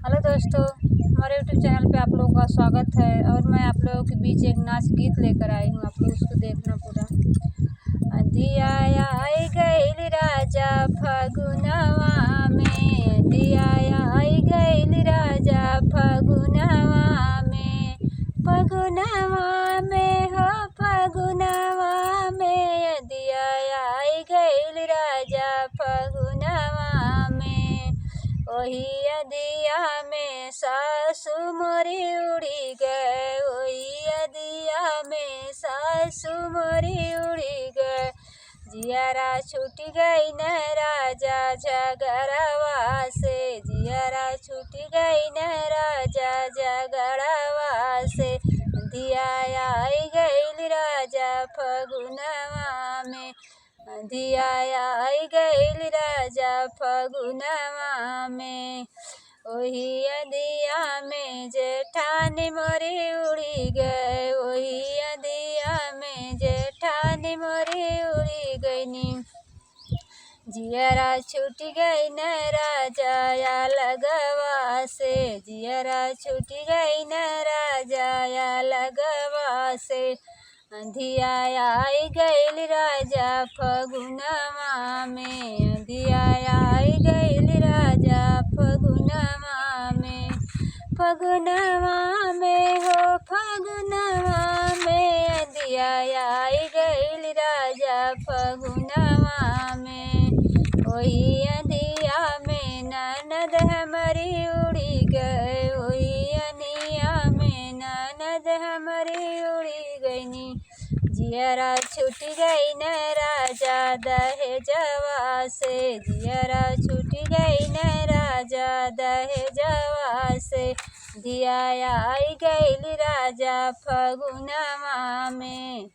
Hello दोस्तों, हमारे YouTube channel पे आप लोगों का स्वागत है। और मैं आप लोगों के बीच एक नाच गीत लेकर आई हूँ, आप लोग उसको देखना पूरा। दिया आई गईल राजा फगुनवा में, दिया आई गईल राजा फगुनवा में, फगुनवा में हो फगुनवा में, दिया आई गईल राजा फगुनवा में। वही अदिया में सासु मोरी उड़ी गए, वही अदिया में सासु मोरी उड़ी गए। जियारा छूट गई न राजा झगड़वा से, जियारा छूट गई न राजा झगड़वा से। दिया आई गईल राजा फगुनवा में, दिया आई गईल राजा फगुनवा में। वही अदिया में जेठानी मोरी उड़ी गए, वही अदिया में जेठानी मोरी उड़ी गईनी। जियरा छूट गई न राजा या लगवा से, जियरा छूट गई न राजा या लगवा से। दिया आई गईल राजा फगुनवा में, दिया आई गईल राजा फगुनवा में, फगुनवा में हो फगुनवा में, दिया आई गईल राजा फगुनवा में। वही अदिया में ननद हमारी उड़ी गए, वही अनिया में ननद हमारी उड़ी गईनी। जियरा छूट गई न राजा दहेजवा से, जियरा छूट गई न राजा दहेजवा से। दिया आई गईल राजा फगुनवा में।